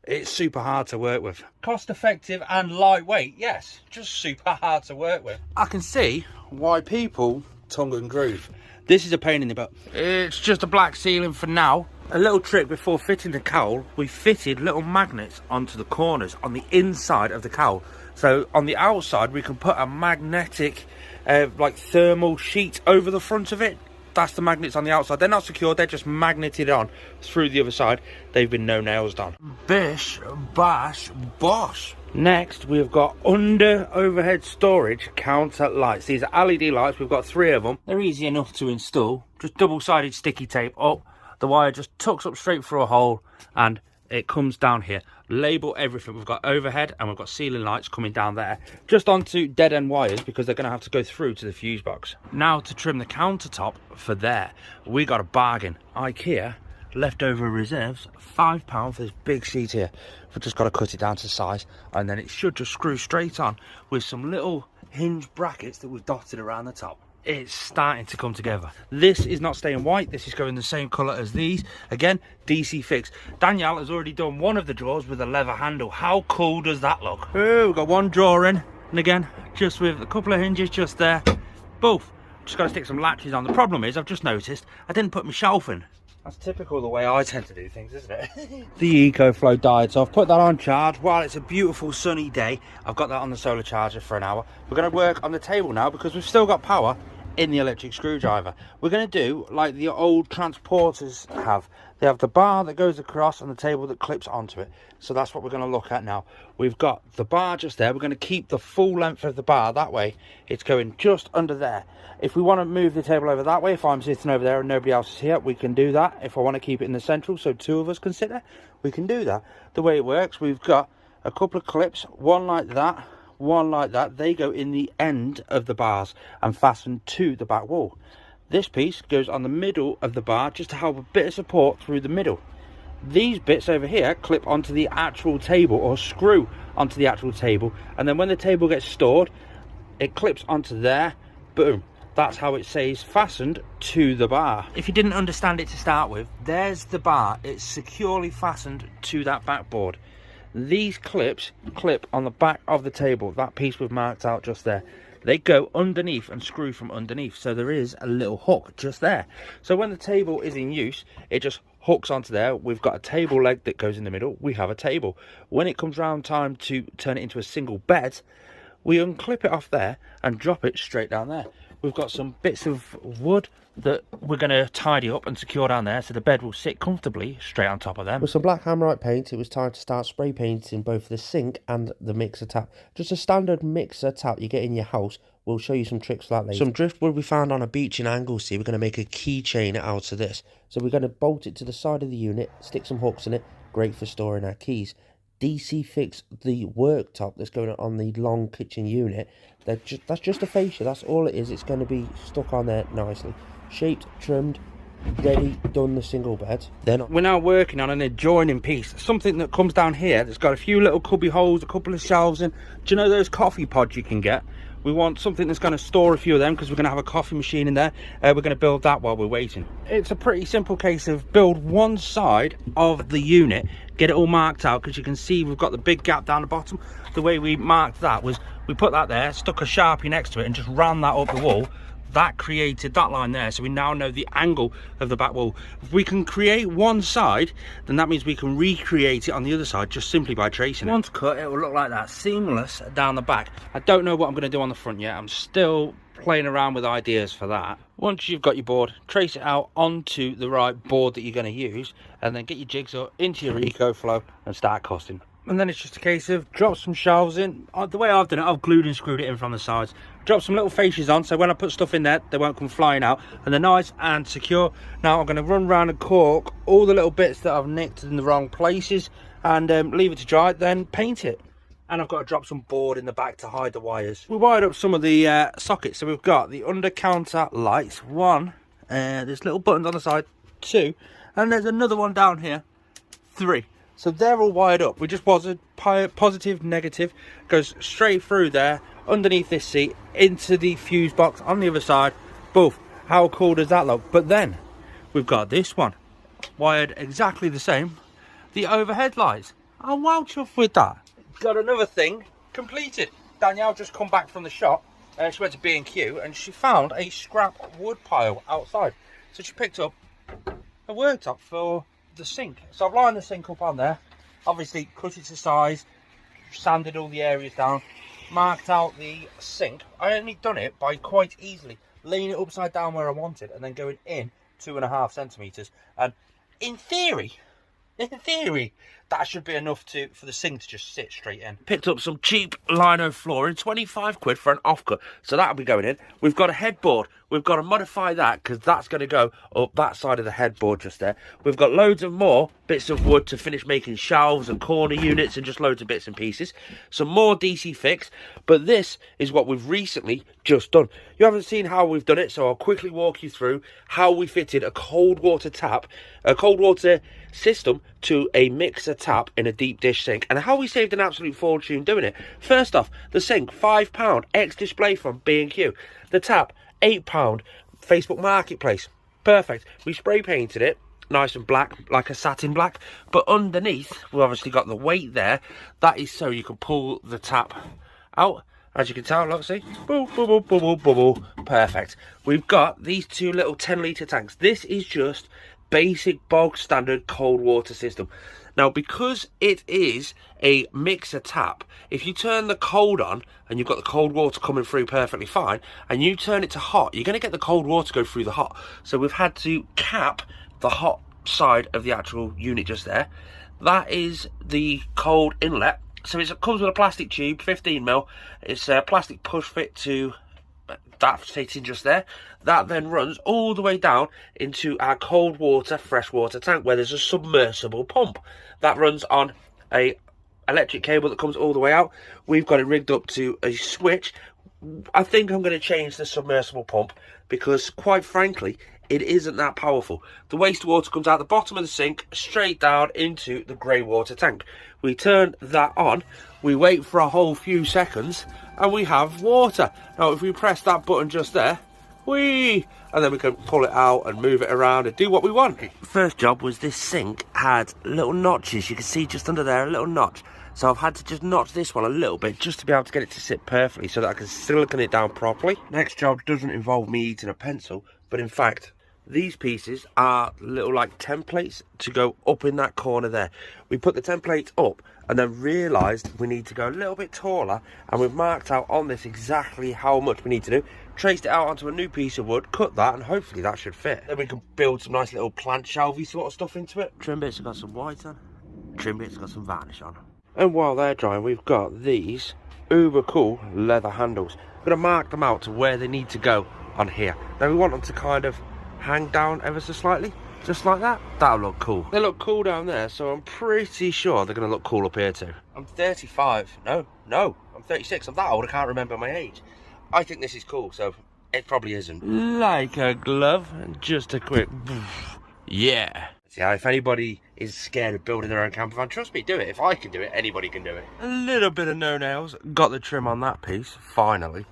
it's super hard to work with. Cost effective and lightweight, yes, just super hard to work with. I can see why people tongue and groove. This is a pain in the butt. It's just a black ceiling for now. A little trick before fitting the cowl, we fitted little magnets onto the corners on the inside of the cowl. So on the outside we can put a magnetic like thermal sheet over the front of it. That's the magnets on the outside. They're not secured, they're just magneted on through the other side. They've been no nails done. Bish, bash, bosh. Next, we've got under overhead storage counter lights. These are LED lights, we've got 3 of them. They're easy enough to install. Just double-sided sticky tape up. The wire just tucks up straight through a hole and it comes down here. Label everything. We've got overhead and we've got ceiling lights coming down there. Just onto dead end wires because they're going to have to go through to the fuse box. Now to trim the countertop for there, we got a bargain. IKEA leftover reserves, £5 for this big sheet here. We've just got to cut it down to size and then it should just screw straight on with some little hinge brackets that we've dotted around the top. It's starting to come together. This is not staying white, this is going the same colour as these. Again, DC fix. Danielle has already done one of the drawers with a leather handle. How cool does that look? Oh, we've got one drawer in, and again, just with a couple of hinges just there. Both. Just got to stick some latches on. The problem is, I've just noticed, I didn't put my shelf in. That's typical the way I tend to do things, isn't it? The EcoFlow died, so I've put that on charge. While it's a beautiful sunny day, I've got that on the solar charger for an hour. We're going to work on the table now because we've still got power in the electric screwdriver. We're going to do like the old transporters have. They have the bar that goes across and the table that clips onto it. So that's what we're going to look at now. We've got the bar just there. We're going to keep the full length of the bar that way. It's going just under there. If we want to move the table over that way, if I'm sitting over there and nobody else is here, we can do that. If I want to keep it in the central so 2 of us can sit there, we can do that. The way it works, we've got a couple of clips, one like that, one like that. They go in the end of the bars and fasten to the back wall. This piece goes on the middle of the bar just to help a bit of support through the middle. These bits over here clip onto the actual table or screw onto the actual table, and then when the table gets stored, it clips onto there. Boom. That's how it stays fastened to the bar. If you didn't understand it to start with, there's the bar. It's securely fastened to that backboard. These clips clip on the back of the table, that piece we've marked out just there. They go underneath and screw from underneath, so there is a little hook just there. So when the table is in use, it just hooks onto there. We've got a table leg that goes in the middle. We have a table. When it comes round time to turn it into a single bed, we unclip it off there and drop it straight down there. We've got some bits of wood that we're going to tidy up and secure down there so the bed will sit comfortably straight on top of them. With some black hammerite paint, it was time to start spray painting both the sink and the mixer tap. Just a standard mixer tap you get in your house. We'll show you some tricks for that later. Some driftwood we found on a beach in Anglesey. We're going to make a keychain out of this. So we're going to bolt it to the side of the unit, stick some hooks in it. Great for storing our keys. DC fix the worktop that's going on the long kitchen unit. That's just a fascia, that's all it is. It's going to be stuck on there nicely. Shaped, trimmed, ready, done the single bed. Then we're now working on an adjoining piece, something that comes down here that's got a few little cubby holes, a couple of shelves in. Do you know those coffee pods you can get? We want something that's going to store a few of them because we're going to have a coffee machine in there. We're going to build that while we're waiting. It's a pretty simple case of build one side of the unit, get it all marked out, because you can see we've got the big gap down the bottom. The way we marked that was we put that there, stuck a Sharpie next to it and just ran that up the wall. That created that line there, so we now know the angle of the back wall. If we can create one side, then that means we can recreate it on the other side just simply by tracing it. Once cut, it will look like that, seamless down the back. I don't know what I'm going to do on the front yet. I'm still playing around with ideas for that. Once you've got your board, trace it out onto the right board that you're going to use, and then get your jigsaw into your EcoFlow and start costing. And then it's just a case of drop some shelves in. The way I've done it, I've glued and screwed it in from the sides. Drop some little fascias on, so when I put stuff in there, they won't come flying out. And they're nice and secure. Now I'm going to run around and cork all the little bits that I've nicked in the wrong places and leave it to dry, then paint it. And I've got to drop some board in the back to hide the wires. We wired up some of the sockets. So we've got the under counter lights. One, there's little buttons on the side. Two, and there's another one down here. Three. So they're all wired up. We just was a positive, negative, goes straight through there, underneath this seat, into the fuse box on the other side. Both. How cool does that look? But then we've got this one wired exactly the same. The overhead lights. I'm well chuffed with that. Got another thing completed. Danielle just come back from the shop. She went to B&Q and she found a scrap wood pile outside. So she picked up a worktop for the sink. So I've lined the sink up on there, obviously cut it to size, sanded all the areas down, marked out the sink. I only done it by quite easily laying it upside down where I want it and then going in 2.5 centimeters. And in theory that should be enough for the sink to just sit straight in. Picked up some cheap lino flooring, 25 quid for an offcut, so that'll be going in. We've got a headboard. We've got to modify that because that's going to go up that side of the headboard just there. We've got loads of more bits of wood to finish making shelves and corner units and just loads of bits and pieces. Some more DC fix, but this is what we've recently just done. You haven't seen how we've done it, so I'll quickly walk you through how we fitted a cold water tap, a cold water system to a mixer tap in a deep dish sink, and how we saved an absolute fortune doing it. First off, the sink, £5 X display from B&Q. The tap, £8 Facebook Marketplace. Perfect. We spray painted it nice and black, like a satin black, but underneath we've obviously got the weight there. That is so you can pull the tap out. As you can tell, look, see, boo, boo, boo, boo, boo, boo, boo. Perfect. We've got these two little 10-litre tanks. This is just basic bog standard cold water system. Now, because it is a mixer tap, if you turn the cold on and you've got the cold water coming through perfectly fine, and you turn it to hot, you're going to get the cold water go through the hot. So we've had to cap the hot side of the actual unit just there. That is the cold inlet. So it comes with a plastic tube, 15mm. It's a plastic push fit to that fitting just there. That then runs all the way down into our cold water freshwater tank where there's a submersible pump that runs on a electric cable that comes all the way out. We've got it rigged up to a switch. I think I'm going to change the submersible pump because, quite frankly, it isn't that powerful. The wastewater comes out the bottom of the sink straight down into the grey water tank. We turn that on, we wait for a whole few seconds, and we have water. Now, if we press that button just there, whee, and then we can pull it out and move it around and do what we want. First job was this sink had little notches. You can see just under there a little notch. So I've had to just notch this one a little bit just to be able to get it to sit perfectly so that I can silicone it down properly. Next job doesn't involve me eating a pencil, but in fact, these pieces are little like templates to go up in that corner there. We put the templates up and then realised we need to go a little bit taller, and we've marked out on this exactly how much we need to do. traced it out onto a new piece of wood, cut that, and hopefully that should fit. Then we can build some nice little plant shelvy sort of stuff into it. Trim bits have got some white on, trim bits have got some varnish on. And while they're drying, we've got these uber cool leather handles. I'm going to mark them out to where they need to go on here. Now we want them to kind of hang down ever so slightly, just like that. That'll look cool. They look cool down there, so I'm pretty sure they're going to look cool up here too. I'm 35. No, I'm 36. I'm that old, I can't remember my age. I think this is cool, so it probably isn't. Like a glove, and just a quick yeah. Yeah, if anybody is scared of building their own camper van, trust me, do it. If I can do it, anybody can do it. A little bit of no nails. Got the trim on that piece, finally.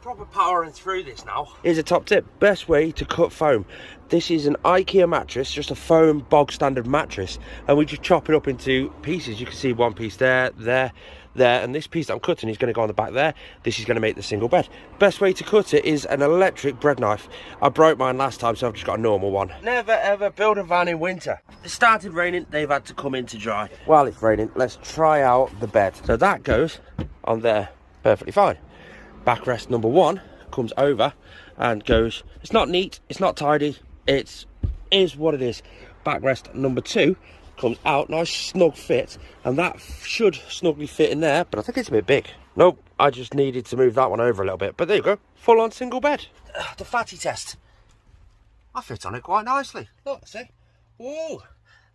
Proper powering through this now. Here's a top tip. Best way to cut foam. This is an IKEA mattress, just a foam bog standard mattress. And we just chop it up into pieces. You can see one piece there, there, there. And this piece that I'm cutting is going to go on the back there. This is going to make the single bed. Best way to cut it is an electric bread knife. I broke mine last time, so I've just got a normal one. Never ever build a van in winter. It started raining, they've had to come in to dry. While it's raining, let's try out the bed. So that goes on there perfectly fine. Backrest number 1 comes over and goes, it's not neat, it's not tidy, it is what it is. Backrest number 2 comes out, nice snug fit, and that should snugly fit in there, but I think it's a bit big. Nope, I just needed to move that one over a little bit, but there you go, full on single bed. The fatty test. I fit on it quite nicely. Look, see? Whoa.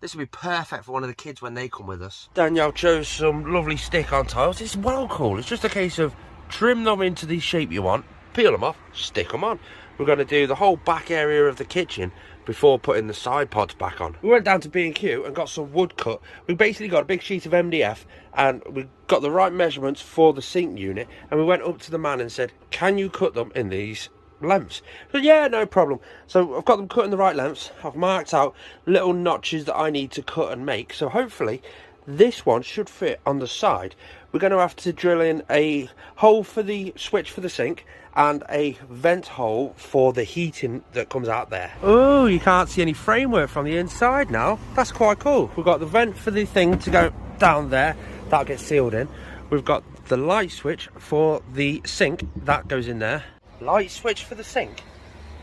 This would be perfect for one of the kids when they come with us. Danielle chose some lovely stick-on tiles. It's well cool. It's just a case of trim them into the shape you want, peel them off, stick them on. We're going to do the whole back area of the kitchen before putting the side pods back on. We went down to B&Q and got some wood cut. We basically got a big sheet of MDF and we got the right measurements for the sink unit, and we went up to the man and said, can you cut them in these lengths? So yeah, no problem. So I've got them cut in the right lengths. I've marked out little notches that I need to cut and make, so hopefully this one should fit on the side. We're going to have to drill in a hole for the switch for the sink and a vent hole for the heating that comes out there. Oh, you can't see any framework from the inside now. That's quite cool. We've got the vent for the thing to go down there. That'll get sealed in. We've got the light switch for the sink. That goes in there. Light switch for the sink?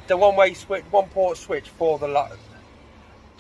The one-way switch, one-port switch for the light.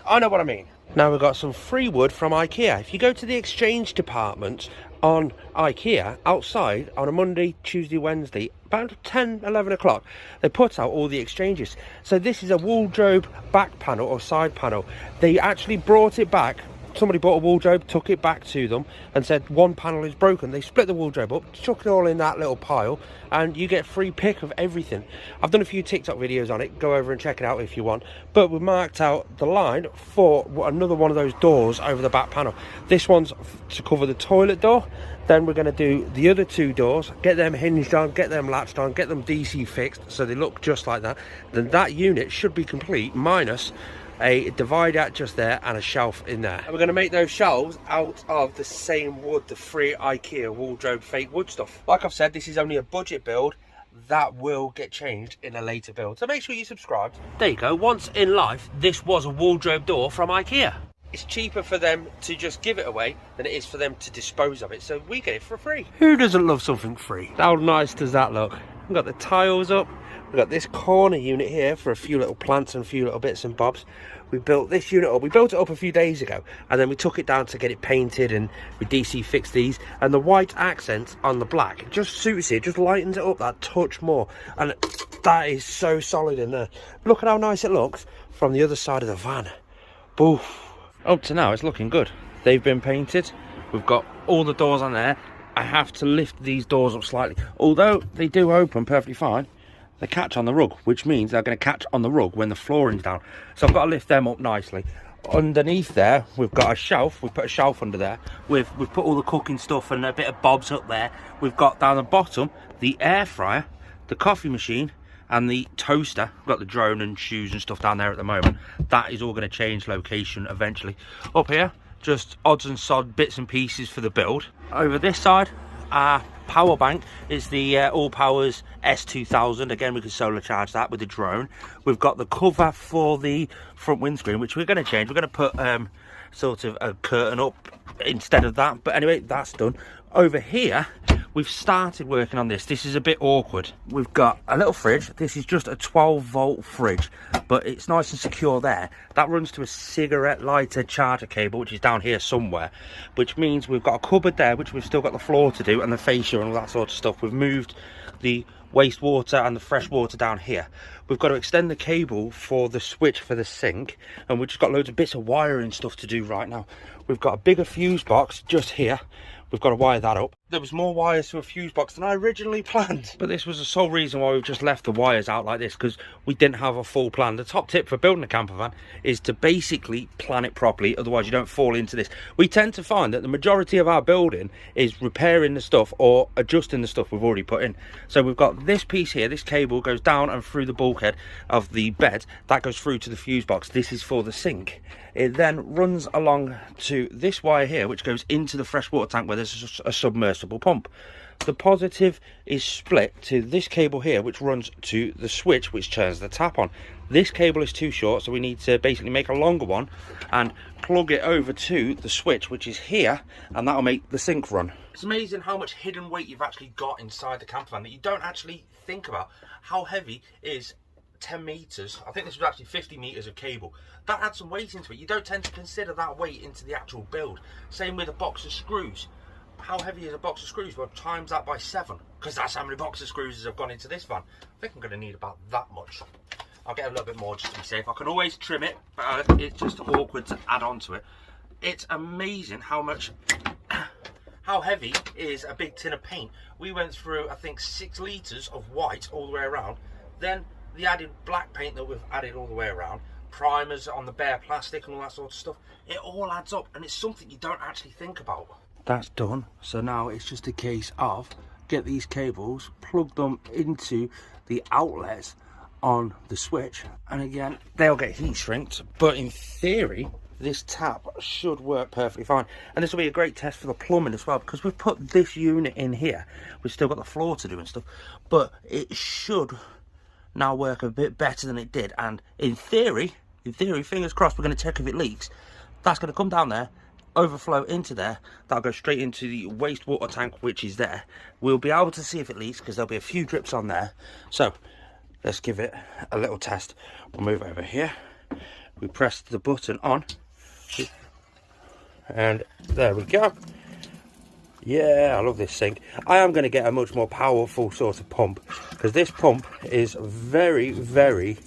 I know what I mean. Now we've got some free wood from IKEA. If you go to the exchange department on IKEA, outside on a Monday, Tuesday, Wednesday, about 10, 11 o'clock, they put out all the exchanges. So this is a wardrobe back panel or side panel. They actually brought it back. Somebody bought a wardrobe, took it back to them and said one panel is broken. They split the wardrobe up, chuck it all in that little pile, and you get free pick of everything. I've done a few TikTok videos on it. Go over and check it out if you want. But we marked out the line for another one of those doors over the back panel. This one's to cover the toilet door. Then we're going to do the other 2 doors, get them hinged on, get them latched on, get them DC fixed so they look just like that. Then that unit should be complete, minus a divider just there and a shelf in there. And we're going to make those shelves out of the same wood, the free IKEA wardrobe fake wood stuff. Like I've said, this is only a budget build. That will get changed in a later build, so make sure you subscribe. There you go. Once in life, this was a wardrobe door from IKEA. It's cheaper for them to just give it away than it is for them to dispose of it, so we get it for free. Who doesn't love something free? How nice does that look? We've got the tiles up. We've got this corner unit here for a few little plants and a few little bits and bobs. We built this unit up. We built it up a few days ago, and then we took it down to get it painted, and we DC fixed these. And the white accent on the black just suits it, just lightens it up that touch more. And that is so solid in there. Look at how nice it looks from the other side of the van. Boof. Up to now, it's looking good. They've been painted. We've got all the doors on there. I have to lift these doors up slightly. Although they do open perfectly fine, they catch on the rug, which means they're going to catch on the rug when the flooring's down. So I've got to lift them up nicely. Underneath there, we've got a shelf. We've put a shelf under there. We've put all the cooking stuff and a bit of bobs up there. We've got down the bottom the air fryer, the coffee machine, and the toaster. We've got the drone and shoes and stuff down there at the moment. That is all going to change location eventually. Up here, just odds and sod bits and pieces for the build. Over this side, our power bank is the All Powers S2000. Again, we can solar charge that with the drone. We've got the cover for the front windscreen, which we're going to change. We're going to put sort of a curtain up instead of that. But anyway, that's done. Over here, we've started working on this. This is a bit awkward. We've got a little fridge. This is just a 12-volt fridge, but it's nice and secure there. That runs to a cigarette lighter charger cable, which is down here somewhere, which means we've got a cupboard there, which we've still got the floor to do, and the fascia and all that sort of stuff. We've moved the wastewater and the fresh water down here. We've got to extend the cable for the switch for the sink, and we've just got loads of bits of wiring stuff to do right now. We've got a bigger fuse box just here. We've got to wire that up. There was more wires to a fuse box than I originally planned, but this was the sole reason why we've just left the wires out like this, because we didn't have a full plan. The top tip for building a camper van is to basically plan it properly, otherwise you don't fall into this. We tend to find that the majority of our building is repairing the stuff or adjusting the stuff we've already put in. So we've got this piece here, this cable goes down and through the bulkhead of the bed, that goes through to the fuse box. This is for the sink. It then runs along to this wire here, which goes into the freshwater tank where there's a submersible pump. The positive is split to this cable here, which runs to the switch which turns the tap on. This cable is too short, so we need to basically make a longer one and plug it over to the switch, which is here, and that'll make the sink run. It's amazing how much hidden weight you've actually got inside the camper van that you don't actually think about. How heavy is 10 meters? I think this was actually 50 meters of cable. That adds some weight into it. You don't tend to consider that weight into the actual build. Same with a box of screws. How heavy is a box of screws? Well, times that by 7, because that's how many box of screws have gone into this van. I think I'm going to need about that much. I'll get a little bit more just to be safe. I can always trim it, but it's just awkward to add on to it. It's amazing how much, how heavy is a big tin of paint. We went through, I think, 6 litres of white all the way around. Then the added black paint that we've added all the way around, primers on the bare plastic and all that sort of stuff. It all adds up, and it's something you don't actually think about. That's done. So now it's just a case of get these cables, plug them into the outlets on the switch, and again they'll get heat shrinked, but in theory this tap should work perfectly fine. And this will be a great test for the plumbing as well, because we've put this unit in here. We've still got the floor to do and stuff, but it should now work a bit better than it did. And in theory, fingers crossed, we're going to check if it leaks. That's going to come down there, overflow into there, that'll go straight into the wastewater tank which is there. We'll be able to see if it leaks because there'll be a few drips on there. So let's give it a little test. We'll move over here, we press the button on, and there we go. Yeah, I love this sink. I am going to get a much more powerful sort of pump, because this pump is very, very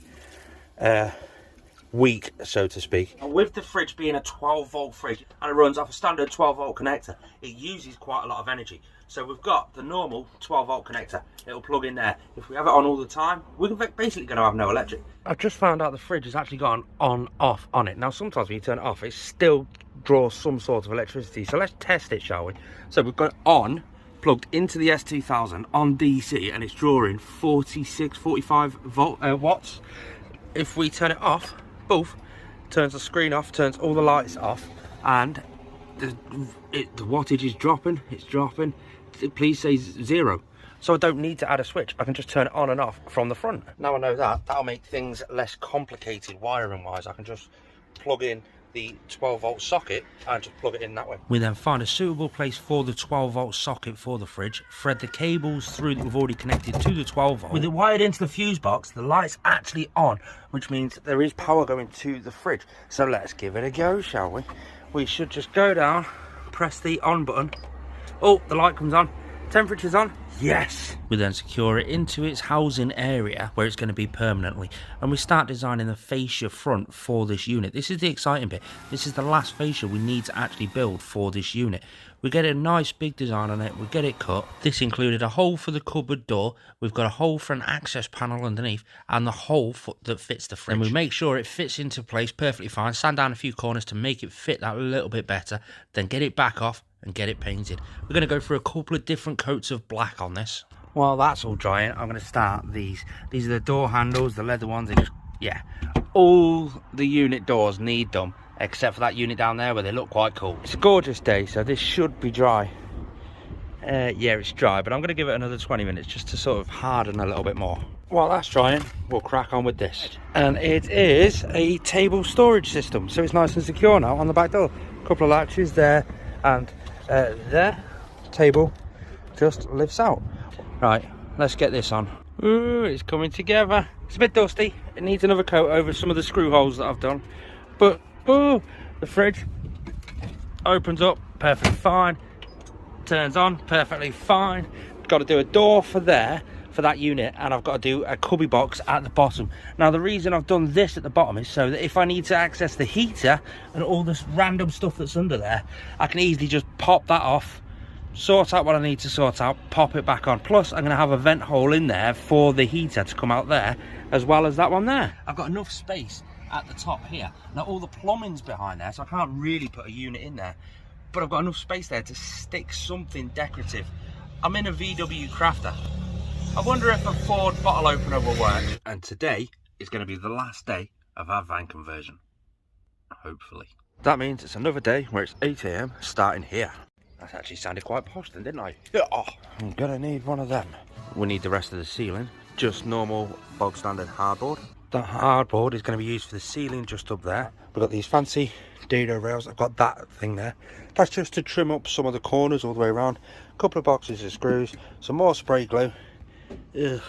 weak, so to speak. With the fridge being a 12-volt fridge and it runs off a standard 12-volt connector, it uses quite a lot of energy. So we've got the normal 12-volt connector. It'll plug in there. If we have it on all the time, we're basically going to have no electric. I've just found out the fridge has actually got an on-off on it. Now, sometimes when you turn it off, it still draws some sort of electricity. So let's test it, shall we? So we've got it on, plugged into the S2000 on DC, and it's drawing 46, 45 watts. If we turn it off, both, turns the screen off, turns all the lights off, and the wattage is dropping, it's dropping. Please say 0. So I don't need to add a switch. I can just turn it on and off from the front. Now I know that, that'll make things less complicated wiring wise. I can just plug in the 12-volt socket and just plug it in that way. We then find a suitable place for the 12-volt socket for the fridge, thread the cables through that we've already connected to the 12-volt. With it wired into the fuse box, the light's actually on, which means there is power going to the fridge. So let's give it a go, shall we? We should just go down, press the on button. Oh, the light comes on. Temperature's on. Yes! We then secure it into its housing area where it's going to be permanently, and we start designing the fascia front for this unit. This is the exciting bit. This is the last fascia we need to actually build for this unit. We get a nice big design on it, we get it cut. This included a hole for the cupboard door, we've got a hole for an access panel underneath, and the hole that fits the fridge. And we make sure it fits into place perfectly fine, sand down a few corners to make it fit that a little bit better, then get it back off and get it painted. We're going to go through a couple of different coats of black on this. While that's all drying, I'm going to start these. These are the door handles, the leather ones. They just, yeah, all the unit doors need them, except for that unit down there where they look quite cool. It's a gorgeous day, so this should be dry. Yeah, it's dry, but I'm going to give it another 20 minutes just to sort of harden a little bit more. While that's drying, we'll crack on with this. And it is a table storage system, so it's nice and secure now on the back door. A couple of latches there and there. Table just lifts out. Right, let's get this on. Ooh, it's coming together. It's a bit dusty. It needs another coat over some of the screw holes that I've done. But, ooh, the fridge opens up perfectly fine. Turns on perfectly fine. Got to do a door for there, for that unit, and I've got to do a cubby box at the bottom. Now, the reason I've done this at the bottom is so that if I need to access the heater and all this random stuff that's under there, I can easily just pop that off, sort out what I need to sort out, pop it back on. Plus, I'm going to have a vent hole in there for the heater to come out there, as well as that one there. I've got enough space at the top here. Now, all the plumbing's behind there, so I can't really put a unit in there. But I've got enough space there to stick something decorative. I'm in a VW Crafter. I wonder if a Ford bottle opener will work. And today is going to be the last day of our van conversion. Hopefully. That means it's another day where it's 8 AM starting here. That actually sounded quite posh then, didn't I? Yeah. I'm gonna need one of them. We need the rest of the ceiling. Just normal bog standard hardboard. The hardboard is going to be used for the ceiling just up there. We've got these fancy dado rails. I've got that thing there. That's just to trim up some of the corners all the way around. A couple of boxes of screws. Some more spray glue. Ugh,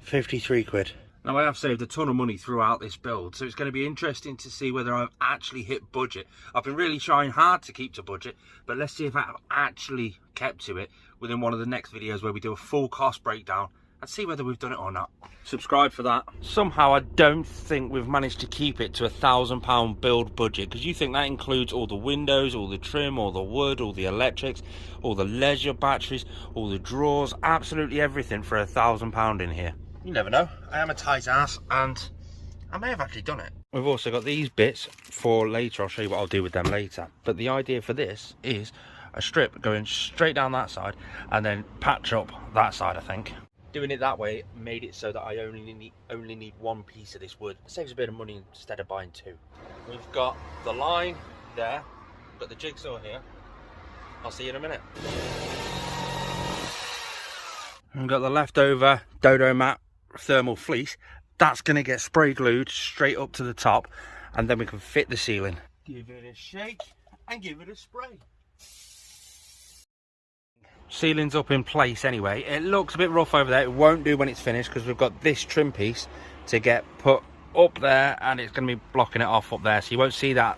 53 quid. Now, I have saved a ton of money throughout this build, so it's going to be interesting to see whether I've actually hit budget. I've been really trying hard to keep to budget, but let's see if I've actually kept to it within one of the next videos where we do a full cost breakdown and see whether we've done it or not. Subscribe for that. Somehow I don't think we've managed to keep it to £1,000 build budget, because you think that includes all the windows, all the trim, all the wood, all the electrics, all the leisure batteries, all the drawers, absolutely everything for £1,000 in here. You never know. I am a tight ass and I may have actually done it. We've also got these bits for later. I'll show you what I'll do with them later. But the idea for this is a strip going straight down that side and then patch up that side, I think. Doing it that way made it so that I only need one piece of this wood. It saves a bit of money instead of buying two. We've got the line there. We've got the jigsaw here. I'll see you in a minute. We've got the leftover dodo mat thermal fleece. That's going to get spray glued straight up to the top, and then we can fit the ceiling. Give it a shake and give it a spray. Ceiling's up in place anyway. It looks a bit rough over there. It won't do when it's finished because we've got this trim piece to get put up there, and it's going to be blocking it off up there, so you won't see that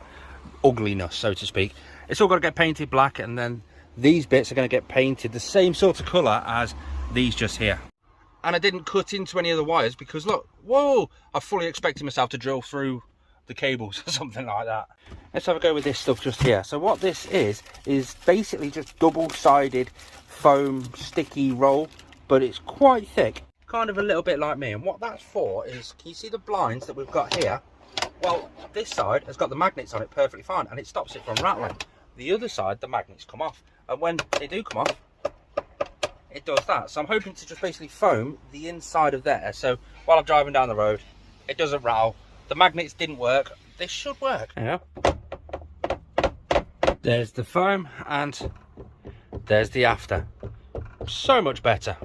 ugliness, so to speak. It's all got to get painted black, and then these bits are going to get painted the same sort of colour as these just here. And I didn't cut into any of the wires because look, whoa, I fully expected myself to drill through the cables or something like that. Let's have a go with this stuff just here. So what this is basically just double-sided foam sticky roll, but it's quite thick, kind of a little bit like me. And what that's for is, can you see the blinds that we've got here? Well, this side has got the magnets on it perfectly fine, and it stops it from rattling. The other side, the magnets come off, and when they do come off, it does that. So I'm hoping to just basically foam the inside of there, so while I'm driving down the road it doesn't rattle. The magnets didn't work, they should work. Yeah, there's the foam and there's the after. So much better.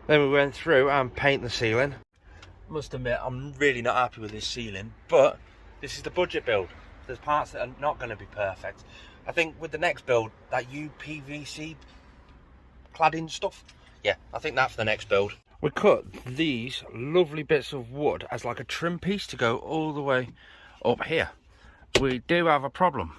Then we went through and paint the ceiling. Must admit, I'm really not happy with this ceiling, but this is the budget build. There's parts that are not going to be perfect. I think with the next build, that UPVC cladding stuff, yeah, I think that for the next build. We cut these lovely bits of wood as like a trim piece to go all the way up here. We do have a problem.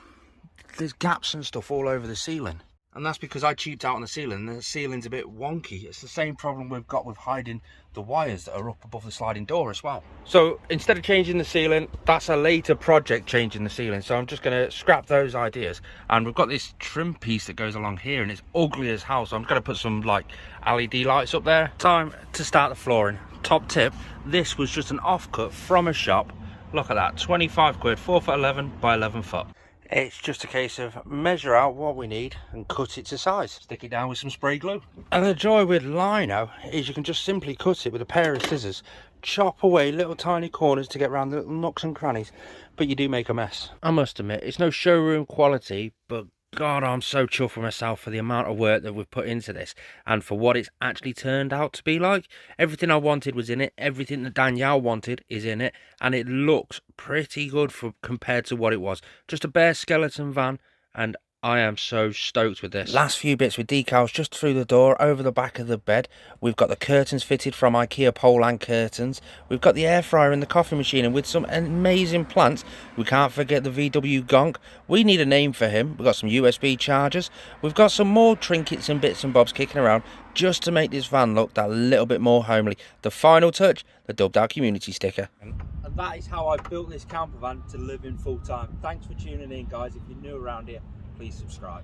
There's gaps and stuff all over the ceiling, and that's because I cheaped out on the ceiling and the ceiling's a bit wonky. It's the same problem we've got with hiding the wires that are up above the sliding door as well. So instead of changing the ceiling, that's a later project, changing the ceiling, so I'm just going to scrap those ideas. And we've got this trim piece that goes along here and it's ugly as hell, so I'm going to put some like LED lights up there. Time to start the flooring. Top tip, this was just an offcut from a shop. Look at that, 25 quid, 4'11" by 11 foot. It's just a case of measure out what we need and cut it to size. Stick it down with some spray glue. And the joy with lino is you can just simply cut it with a pair of scissors, chop away little tiny corners to get around the little nooks and crannies, but you do make a mess. I must admit, it's no showroom quality, but God, I'm so chuffed with myself for the amount of work that we've put into this and for what it's actually turned out to be like. Everything I wanted was in it, everything that Danielle wanted is in it, and it looks pretty good for compared to what it was. Just a bare skeleton van, and I am so stoked with this. Last few bits with decals just through the door, over the back of the bed. We've got the curtains fitted from IKEA pole and curtains. We've got the air fryer and the coffee machine, and with some amazing plants. We can't forget the VW Gonk. We need a name for him. We've got some USB chargers. We've got some more trinkets and bits and bobs kicking around just to make this van look that little bit more homely. The final touch, the dubbed out community sticker. And that is how I built this camper van to live in full time. Thanks for tuning in, guys. If you're new around here, please subscribe.